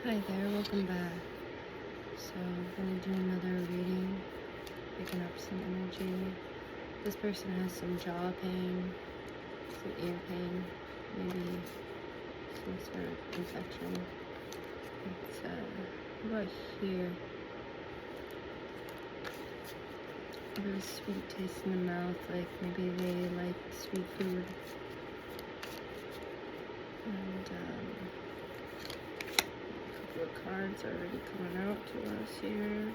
Hi there, welcome back. So I'm going to do another reading, picking up some energy. This person has some jaw pain, some ear pain, maybe some sort of infection. It's, what about here? A really sweet taste in the mouth, like maybe they like sweet food. And, the cards are already coming out to us here.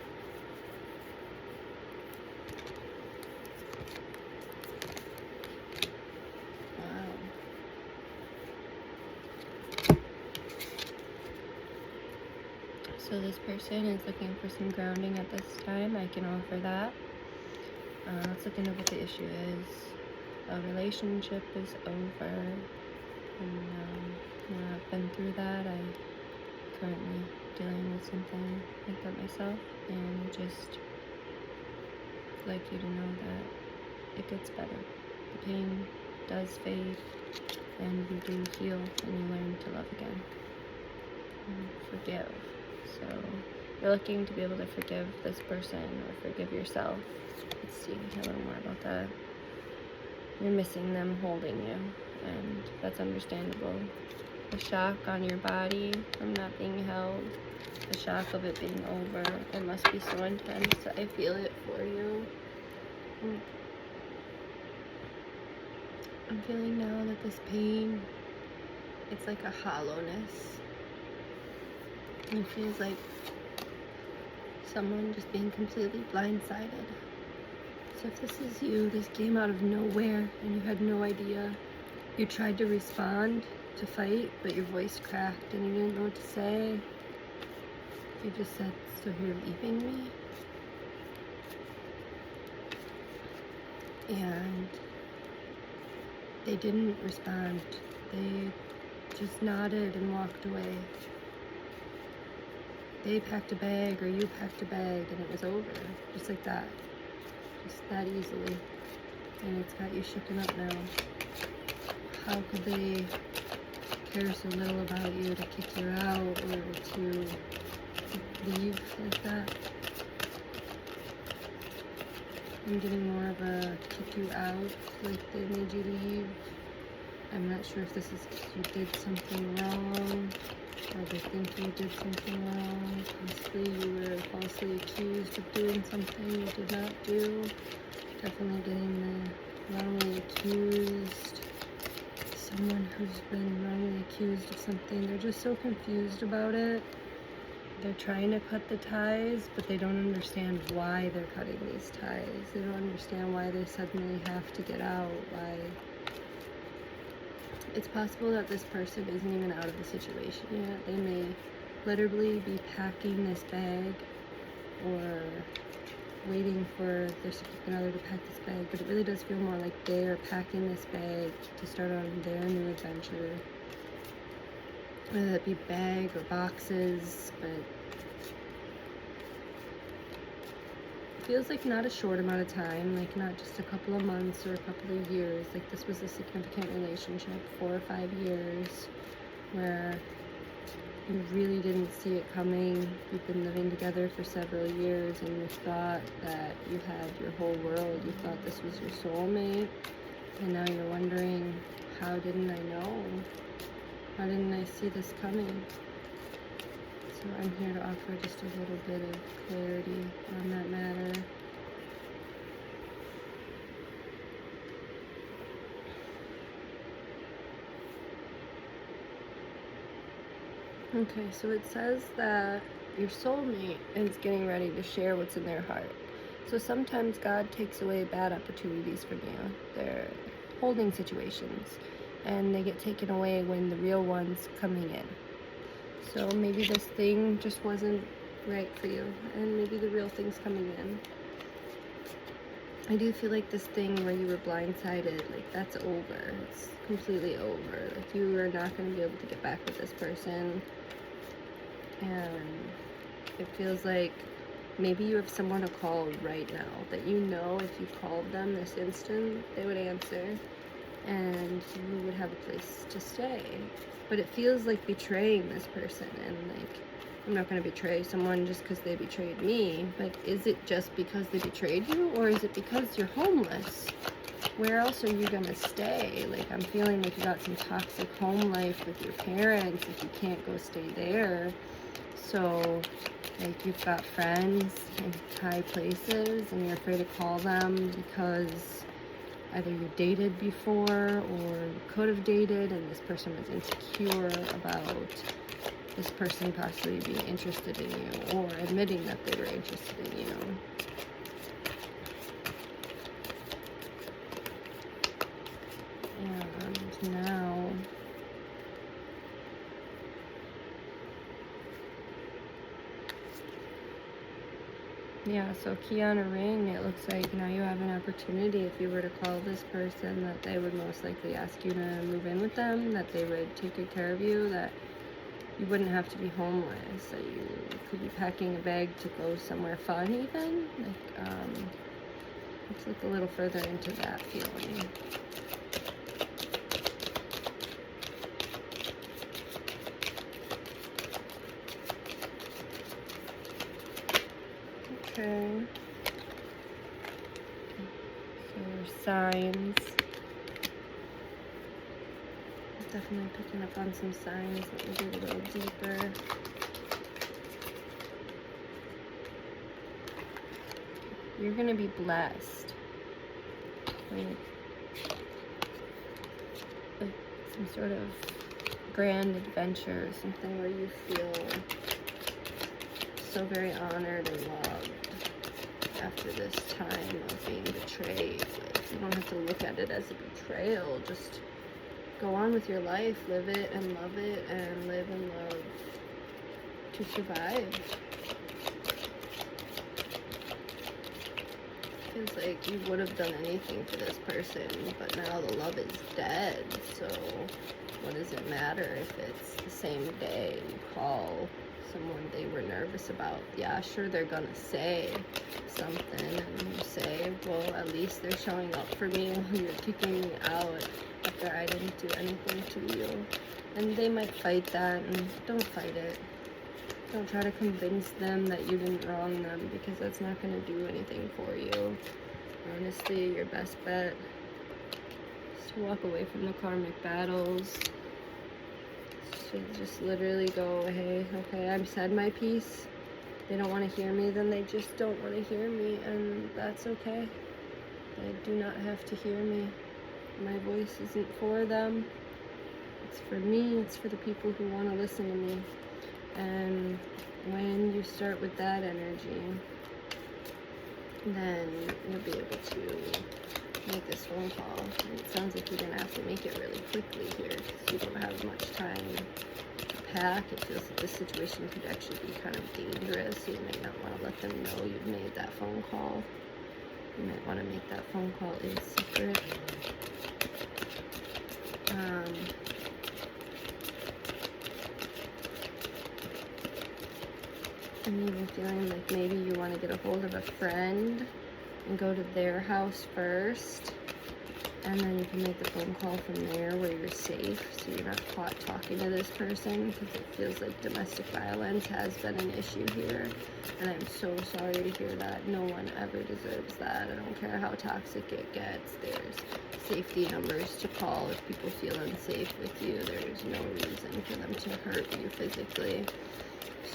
Wow. So this person is looking for some grounding at this time. I can offer that. Let's look into what the issue is. A relationship is over. And, I've been through that. I'm currently dealing with something like that myself, and just like you to know that it gets better. The pain does fade, and you do heal, and you learn to love again. And forgive. So you're looking to be able to forgive this person or forgive yourself. Let's see a little more about that. You're missing them holding you, and that's understandable. The shock on your body from not being held, the shock of it being over, it must be so intense. I feel it for you. I'm feeling now that this pain, it's like a hollowness. It feels like someone just being completely blindsided. So if this is you, this came out of nowhere and you had no idea. You tried to respond, to fight, but your voice cracked and you didn't know what to say. You just said, "So you're leaving me?" And they didn't respond. They just nodded and walked away. They packed a bag or you packed a bag and it was over. Just like that. Just that easily. And it's got you shooken up now. How could they care so little about you to kick you out or to leave like that? I'm getting more of a kick you out, like they made you leave. I'm not sure if this is because you did something wrong, or they think you did something wrong. Possibly you were falsely accused of doing something you did not do. Definitely getting the wrongly accused. Someone who's been wrongly accused of something. They're just so confused about it. They're trying to cut the ties, but they don't understand why they're cutting these ties. They don't understand why they suddenly have to get out, why. It's possible that this person isn't even out of the situation yet. They may literally be packing this bag or waiting for their significant other to pack this bag, but it really does feel more like they are packing this bag to start on their new adventure. Whether that be bag or boxes, but it feels like not a short amount of time, like not just a couple of months or a couple of years. Like this was a significant relationship, 4 or 5 years, where you really didn't see it coming. You've been living together for several years and you thought that you had your whole world. You thought this was your soulmate, and now you're wondering, how didn't I know? How didn't I see this coming? So I'm here to offer just a little bit of clarity on that matter. Okay, so it says that your soulmate is getting ready to share what's in their heart. So sometimes God takes away bad opportunities from you. They're holding situations, and they get taken away when the real one's coming in. So maybe this thing just wasn't right for you, and maybe the real thing's coming in. I do feel like this thing where you were blindsided, like that's over. It's completely over. Like you are not going to be able to get back with this person. And it feels like maybe you have someone to call right now that you know if you called them this instant, they would answer and you would have a place to stay. But it feels like betraying this person and like I'm not going to betray someone just because they betrayed me, but is it just because they betrayed you, or is it because you're homeless? Where else are you going to stay? Like, I'm feeling like you got some toxic home life with your parents if you can't go stay there. So, like, you've got friends in high places and you're afraid to call them because either you dated before or you could have dated and this person was insecure about this person possibly being interested in you or admitting that they were interested in you. And now yeah, so key on a ring, it looks like now you have an opportunity. If you were to call this person, that they would most likely ask you to move in with them, that they would take good care of you, that you wouldn't have to be homeless, that you could be packing a bag to go somewhere fun even. Like, let's look a little further into that feeling. Okay. So there's signs. Definitely picking up on some signs. Let me get a little deeper. You're gonna be blessed with some sort of grand adventure, something where you feel so very honored and loved after this time of being betrayed. Like, you don't have to look at it as a betrayal. Just go on with your life, live it and love it, and live and love to survive. Feels like you would have done anything for this person, but now the love is dead. So what does it matter if it's the same day you call someone they were nervous about? Yeah, sure, they're gonna say something, and you say, well, at least they're showing up for me when you're kicking me out after I didn't do anything to you. And they might fight that, and don't fight it. Don't try to convince them that you didn't wrong them, because that's not going to do anything for you. Honestly, your best bet is to walk away from the karmic battles. To just literally go, hey, okay, I've said my piece. They don't want to hear me, then they just don't want to hear me, and that's okay. They do not have to hear me. My voice isn't for them. It's for me. It's for the people who want to listen to me. And when you start with that energy, then you'll be able to make this phone call. And it sounds like you're going to have to make it really quickly here, because you don't have much time to pack. It feels like this situation could actually be kind of dangerous. You might not want to let them know you've made that phone call. You might want to make that phone call in secret. I'm even feeling like maybe you want to get a hold of a friend and go to their house first, and then you can make the phone call from there where you're safe, so you're not caught talking to this person, because it feels like domestic violence has been an issue here, and I'm so sorry to hear that. No one ever deserves that. I don't care how toxic it gets. There's safety numbers to call if people feel unsafe with you. There's no reason for them to hurt you physically.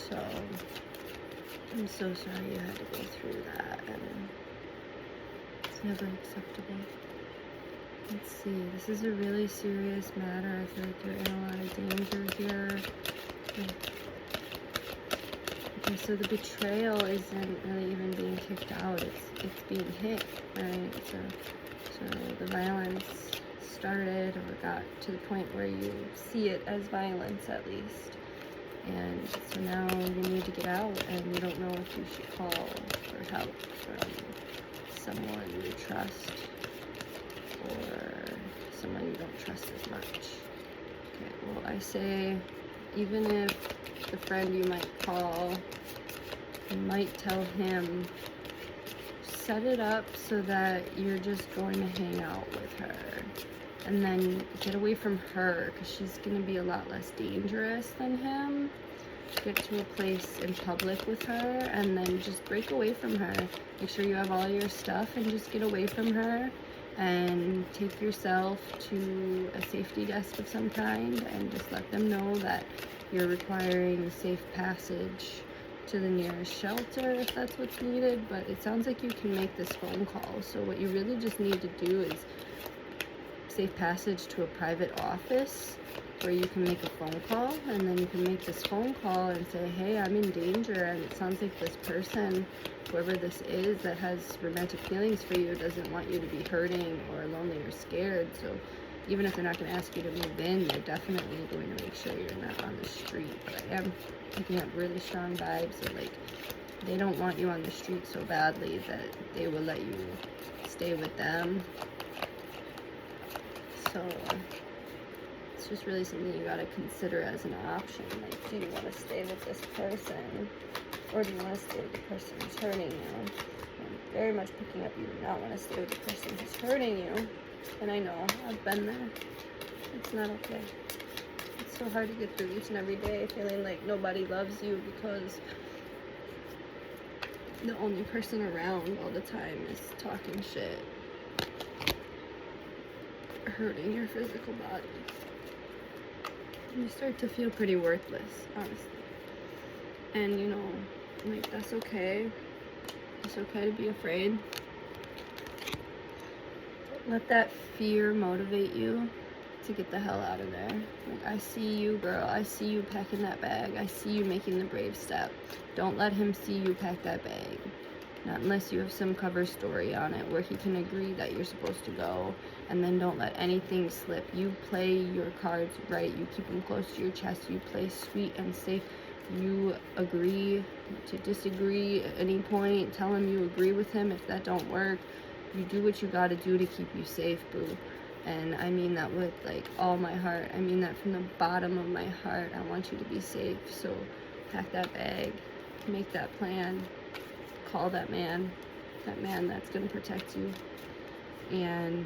So I'm so sorry you had to go through that, and it's never acceptable. Let's see, this is a really serious matter. I feel like you're in a lot of danger here. Okay, so the betrayal isn't really even being kicked out, it's being hit, right? So the violence started, or got to the point where you see it as violence, at least. And so now you need to get out, and you don't know if you should call for help from someone you trust or someone you don't trust as much. Okay, well, I say, even if the friend you might call, you might tell him, set it up so that you're just going to hang out with her. And then get away from her, because she's going to be a lot less dangerous than him. get to a place in public with her and then just break away from her. Make sure you have all your stuff and just get away from her and take yourself to a safety desk of some kind and just let them know that you're requiring safe passage to the nearest shelter if that's what's needed. But it sounds like you can make this phone call, so what you really just need to do is safe passage to a private office where you can make a phone call, and then you can make this phone call and say, hey, I'm in danger, and it sounds like this person, whoever this is that has romantic feelings for you, doesn't want you to be hurting or lonely or scared. So even if they're not going to ask you to move in, they're definitely going to make sure you're not on the street. But I am picking up really strong vibes of like they don't want you on the street so badly that they will let you stay with them. So it's just really something you got to consider as an option. Like, do you want to stay with this person, or do you want to stay with the person who's hurting you? I'm very much picking up you do not want to stay with the person who's hurting you. And I know, I've been there. It's not okay. It's so hard to get through each and every day feeling like nobody loves you because the only person around all the time is talking shit, hurting your physical body. You start to feel pretty worthless, honestly. And you know, like, that's okay. It's okay to be afraid. Let that fear motivate you to get the hell out of there. Like, I see you, girl. I see you packing that bag. I see you making the brave step. Don't let him see you pack that bag. Not unless you have some cover story on it where he can agree that you're supposed to go. And then don't let anything slip. You play your cards right. You keep them close to your chest. You play sweet and safe. You agree to disagree at any point. Tell him you agree with him if that don't work. You do what you gotta do to keep you safe, boo. And I mean that with like all my heart. I mean that from the bottom of my heart. I want you to be safe. So pack that bag, make that plan, call that man that's gonna protect you. And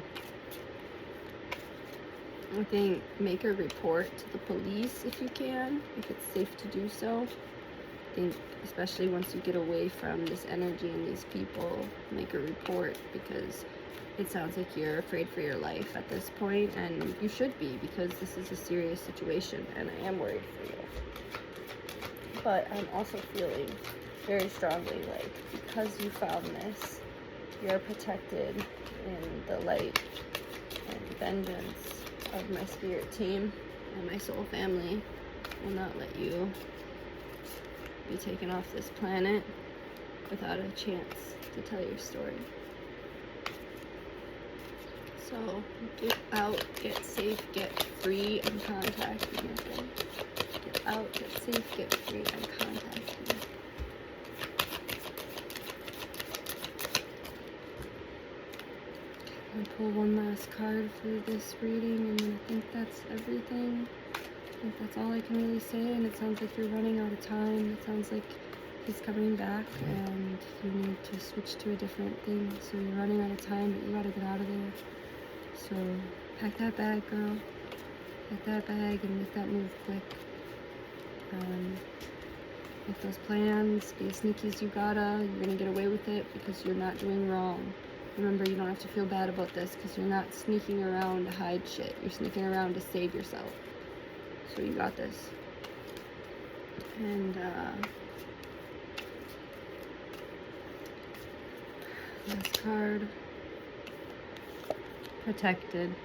I think make a report to the police if you can, if it's safe to do so. I think especially once you get away from this energy and these people, make a report, because it sounds like you're afraid for your life at this point, and you should be, because this is a serious situation and I am worried for you. But I'm also feeling very strongly like, because you found this, you're protected in the light and vengeance of my spirit team, and my soul family will not let you be taken off this planet without a chance to tell your story. So get out, get safe, get free, and contact me. Okay? Get out, get safe, get free, and contact me. I'll pull one last card for this reading, and I think that's everything. I think that's all I can really say, and it sounds like you're running out of time. It sounds like he's coming back and you need to switch to a different thing. So you're running out of time, but you gotta get out of there. So pack that bag, girl. Pack that bag and make that move quick. Make those plans, be as sneaky as you gotta. You're gonna get away with it because you're not doing wrong. Remember, you don't have to feel bad about this because you're not sneaking around to hide shit. You're sneaking around to save yourself. So you got this. And last card, protected.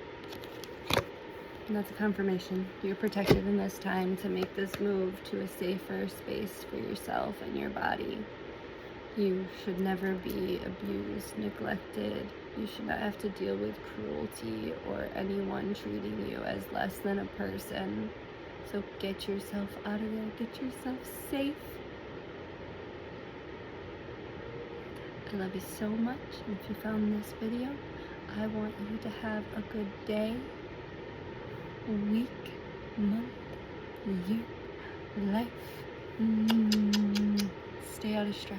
And that's a confirmation. You're protected in this time to make this move to a safer space for yourself and your body. You should never be abused, neglected. You should not have to deal with cruelty or anyone treating you as less than a person. So get yourself out of there. Get yourself safe. I love you so much. And if you found this video, I want you to have a good day, week, month, year, life. Stay out of strife.